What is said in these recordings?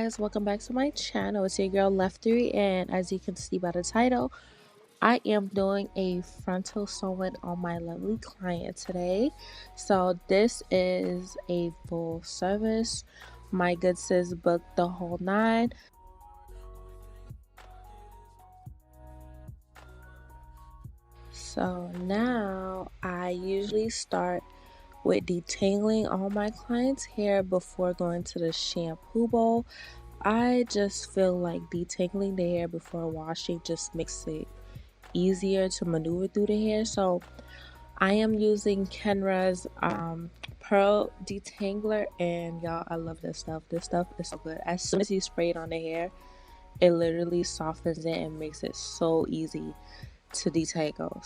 guys, welcome back to my channel. It's your girl Leftery, and as you can see by the title, I am doing a frontal sewing on my lovely client today. So this is a full service. My good sis booked the whole nine. So now I usually start with detangling all my clients' hair before going to the shampoo bowl. I just feel like detangling the hair before washing just makes it easier to maneuver through the hair. So I am using Kenra's Pearl Detangler, and y'all, I love this stuff. This stuff is so good. As soon as you spray it on the hair, it literally softens it and makes it so easy to detangle.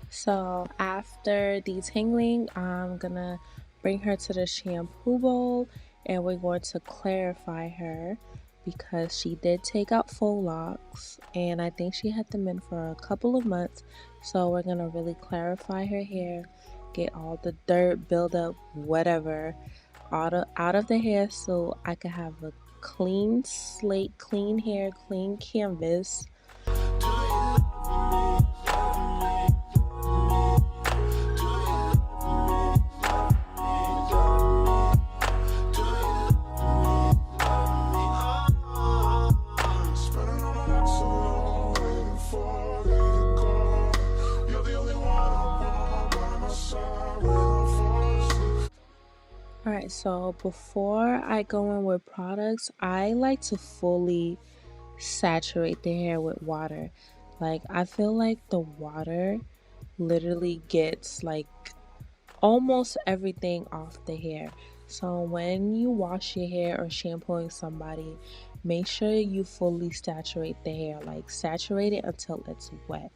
So after detangling, I'm gonna bring her to the shampoo bowl and we're going to clarify her because she did take out faux locks and I think she had them in for a couple of months. So we're gonna really clarify her hair, get all the dirt, buildup, whatever, out of the hair so I can have a clean slate, clean hair, clean canvas. Alright, so before I go in with products, I like to fully saturate the hair with water. Like, I feel like the water literally gets like almost everything off the hair. So when you wash your hair or shampooing somebody, make sure you fully saturate the hair. Like, saturate it until it's wet.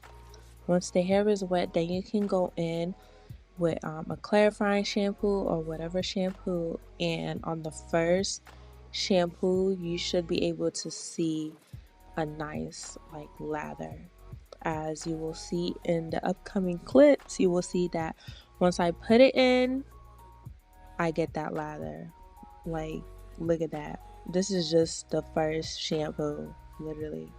Once the hair is wet, then you can go in with a clarifying shampoo or whatever shampoo, and on the first shampoo you should be able to see a nice like lather. As you will see in the upcoming clips, you will see that once I put it in, I get that lather. Like, look at that. This is just the first shampoo, literally.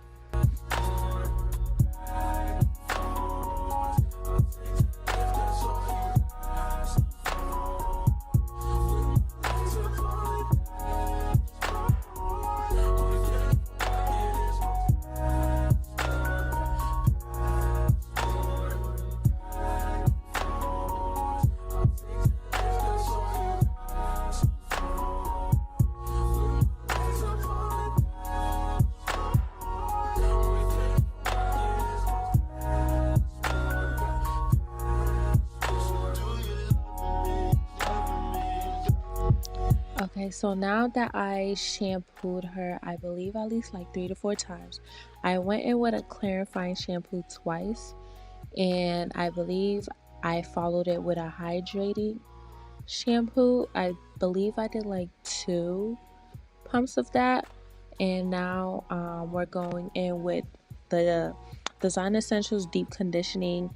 Okay, so now that I shampooed her, I believe at least like 3 to 4 times, I went in with a clarifying shampoo twice, and I believe I followed it with a hydrating shampoo. I believe I did like 2 pumps of that, and now we're going in with the Design Essentials Deep Conditioning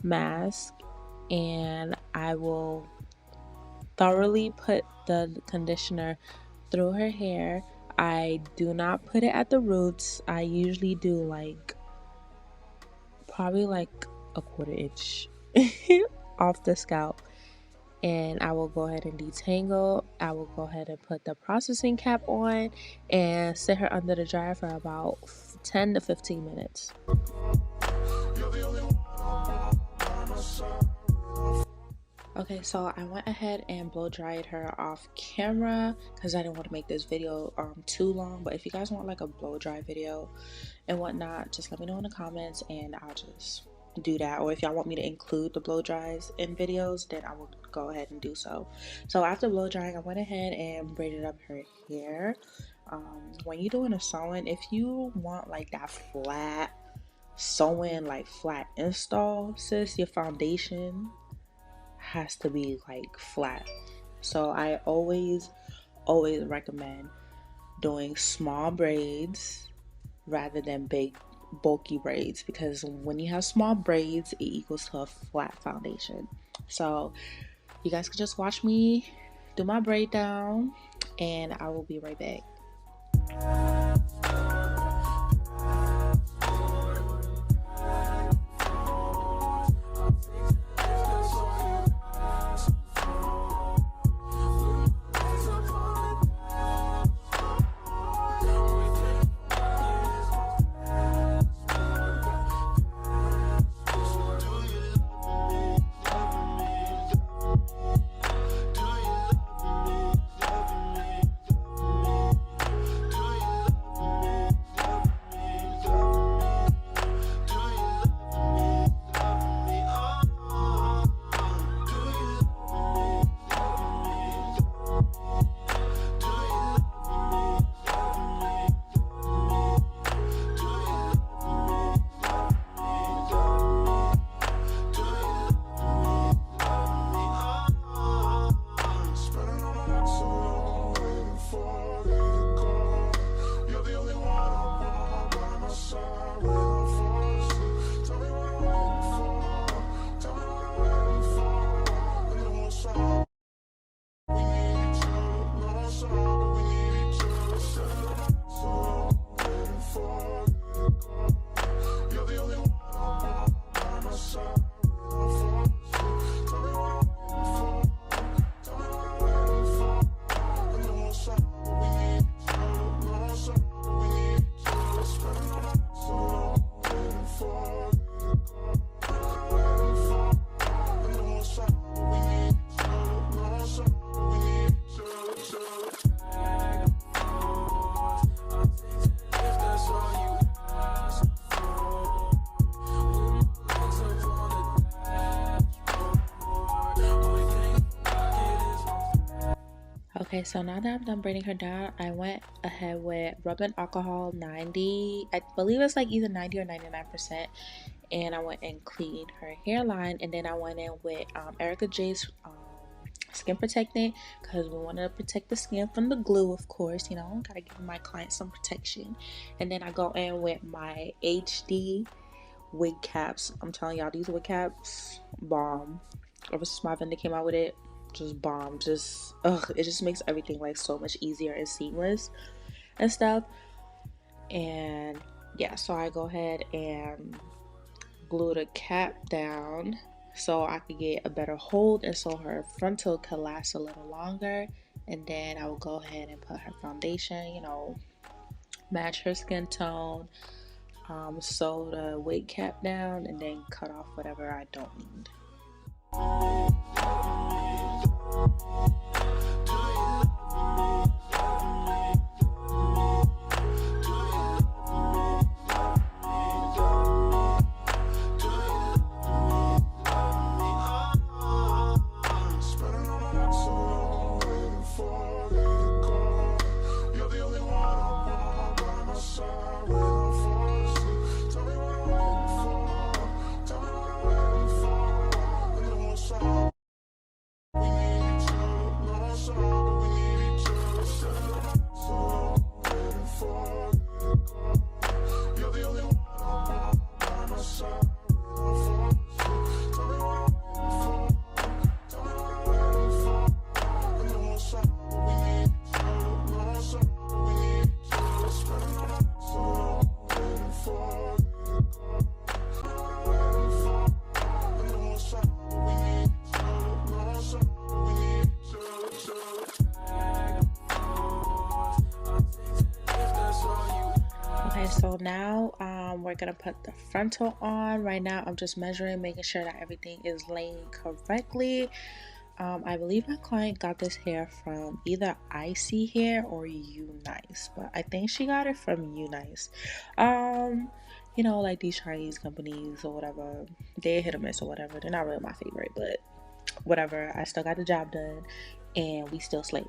Mask, and I will thoroughly put the conditioner through her hair. I do not put it at the roots. I usually do like probably like a 1/4 inch off the scalp, and I will go ahead and detangle. I will go ahead and put the processing cap on and sit her under the dryer for about 10 to 15 minutes. Okay, so I went ahead and blow dried her off camera because I didn't want to make this video too long. But if you guys want like a blow dry video and whatnot, just let me know in the comments and I'll just do that. Or if y'all want me to include the blow dries in videos, then I will go ahead and do so. So after blow drying, I went ahead and braided up her hair. When you're doing a sewing, if you want like that flat sewing, like flat install, sis, your foundation has to be like flat. So I always recommend doing small braids rather than big bulky braids, because when you have small braids it equals to a flat foundation. So you guys can just watch me do my braid down and I will be right back. Okay, so now that I'm done braiding her down, I went ahead with rubbing alcohol 90, I believe it's like either 90 or 99%, and I went and cleaned her hairline, and then I went in with Erica J's skin protectant because we want to protect the skin from the glue, of course, you know, gotta give my clients some protection. And then I go in with my HD wig caps. I'm telling y'all, these wig caps, bomb. Ever since my vendor came out with it, just bomb. Just it just makes everything like so much easier and seamless and stuff. And yeah, so I go ahead and glue the cap down so I could get a better hold and so her frontal could last a little longer. And then I will go ahead and put her foundation, you know, match her skin tone, sew the wig cap down, and then cut off whatever I don't need. So now we're gonna put the frontal on. Right now I'm just measuring, making sure that everything is laying correctly. I believe my client got this hair from either Icy Hair or Unice, but I think she got it from Unice. You know, like these Chinese companies or whatever, they're hit or miss or whatever. They're not really my favorite, but whatever. I still got the job done and we still slayed.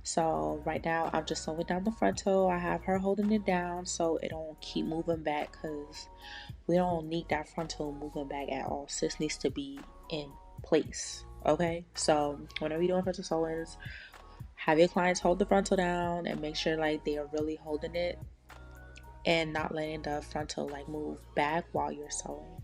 So right now I'm just sewing down the frontal. I have her holding it down so it don't keep moving back, because we don't need that frontal moving back at all. Sis needs to be in place. Okay, so whenever you're doing frontal sewings, have your clients hold the frontal down and make sure like they are really holding it and not letting the frontal like move back while you're sewing.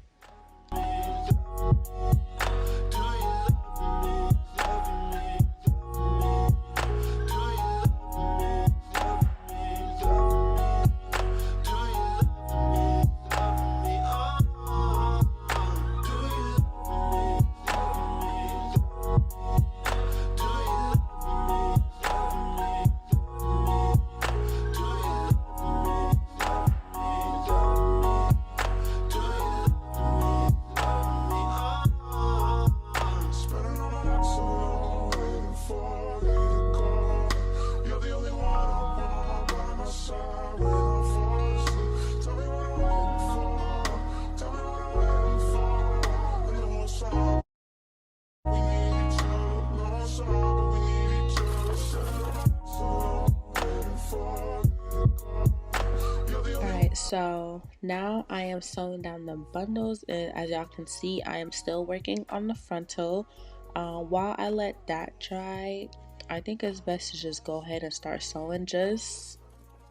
So now I am sewing down the bundles, and as y'all can see, I am still working on the frontal. While I let that dry, I think it's best to just go ahead and start sewing, just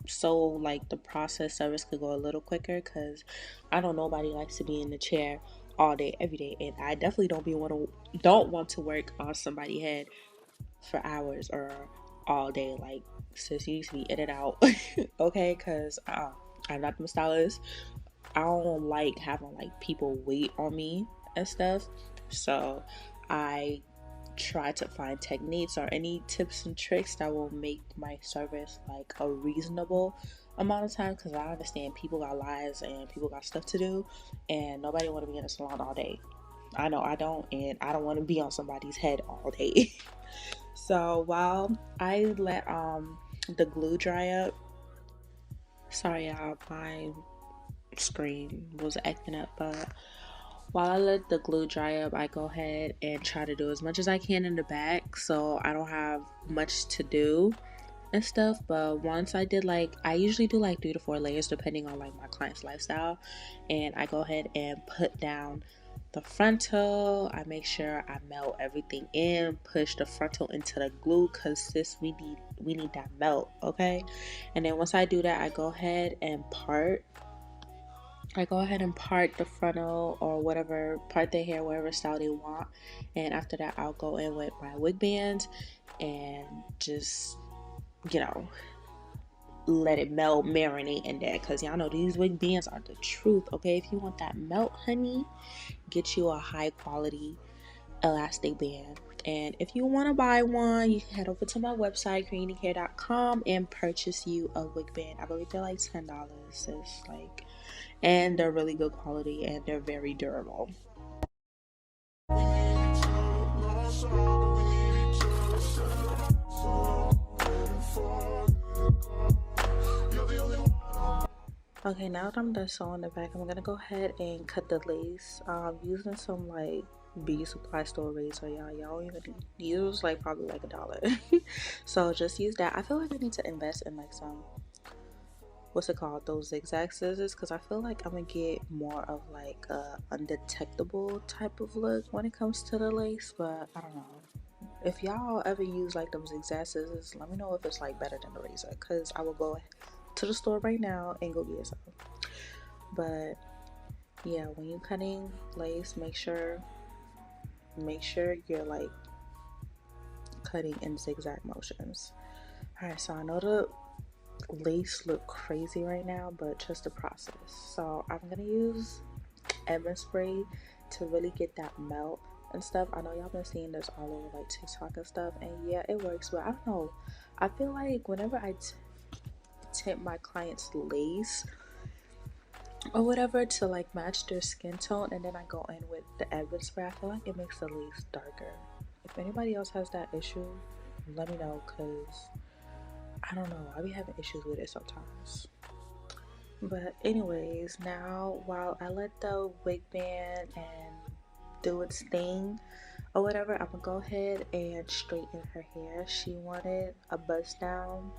so like the process of it could go a little quicker, because I know nobody likes to be in the chair all day every day, and I definitely don't want to work on somebody's head for hours or all day. Like, sis, you need to be in and out. Okay, because I'm not the stylist. I don't like having like people wait on me and stuff, so I try to find techniques or any tips and tricks that will make my service like a reasonable amount of time, because I understand people got lives and people got stuff to do, and nobody want to be in a salon all day. I know I don't, and I don't want to be on somebody's head all day. So while I let the glue dry up, sorry y'all, my screen was acting up, but while I let the glue dry up, I go ahead and try to do as much as I can in the back, so I don't have much to do and stuff. But once I did, like, I usually do like 3 to 4 layers depending on like my client's lifestyle, and I go ahead and put down the frontal. I make sure I melt everything in, push the frontal into the glue, because sis, we need that melt, okay? And then once I do that, I go ahead and part the frontal, or whatever, part their hair whatever style they want. And after that, I'll go in with my wig bands and just, you know, let it melt, marinate in there, because y'all know these wig bands are the truth, okay? If you want that melt, honey, get you a high quality elastic band. And if you want to buy one, you can head over to my website, creatinghair.com, and purchase you a wig band. I believe they're like $10. It's like, and they're really good quality, and they're very durable. Okay, now that I'm done sewing the back, I'm gonna go ahead and cut the lace. Using some like beauty supply store razor, y'all even use like probably like $1. So just use that. I feel like I need to invest in like some, what's it called, those zigzag scissors, because I feel like I'm gonna get more of like a undetectable type of look when it comes to the lace. But I don't know, if y'all ever use like those zigzag scissors, let me know if it's like better than the razor, because I will go to the store right now and go get some. But yeah, when you're cutting lace, make sure you're like cutting in zigzag motions. Alright, so I know the lace look crazy right now, but just the process. So I'm gonna use Edmund spray to really get that melt and stuff. I know y'all been seeing this all over like TikTok and stuff, and yeah, it works, but I don't know, I feel like whenever I tint my client's lace or whatever to like match their skin tone, and then I go in with the Edmund spray, I feel like it makes the lace darker. If anybody else has that issue, let me know, because I don't know, I be having issues with it sometimes. But anyways, now while I let the wig band and do its thing or whatever, I'm gonna go ahead and straighten her hair. She wanted a bust down,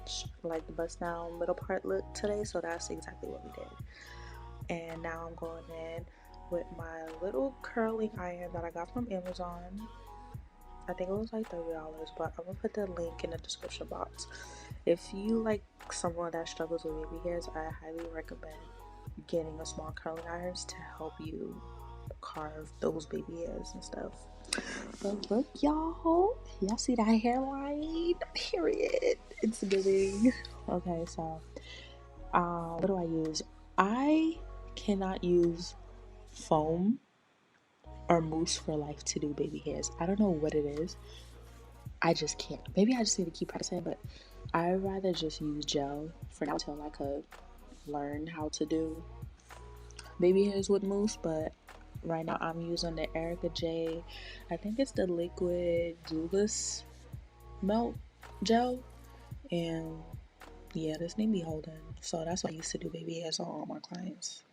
like the bust down middle part look today, so that's exactly what we did. And now I'm going in with my little curling iron that I got from Amazon. I think it was like $30, but I'm gonna put the link in the description box. If you like someone that struggles with baby hairs, I highly recommend getting a small curling irons to help you carve those baby hairs and stuff. But look, y'all see that hairline? Period. It's giving. Okay, so what do I use? I cannot use foam or mousse for life to do baby hairs. I don't know what it is. I just can't. Maybe I just need to keep practicing, but I'd rather just use gel for now until I could learn how to do baby hairs with mousse. But right now I'm using the Erica J, I think it's the liquid glueless melt gel, and yeah, this need be holding. So that's what I used to do baby hairs on all my clients.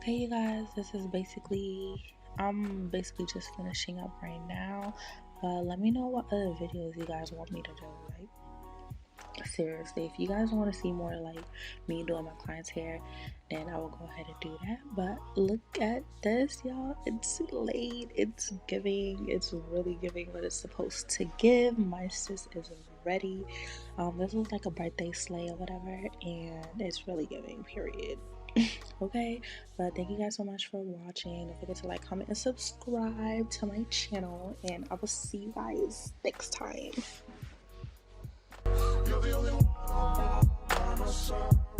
Okay, you guys, I'm basically just finishing up right now, but let me know what other videos you guys want me to do. Like, seriously, if you guys want to see more like me doing my client's hair, then I will go ahead and do that. But look at this, y'all. It's late, it's giving, it's really giving what it's supposed to give. My sis is ready. This was like a birthday sleigh or whatever, and it's really giving, period. Okay, but thank you guys so much for watching. Don't forget to like, comment, and subscribe to my channel, and I will see you guys next time. You're the only one by my side.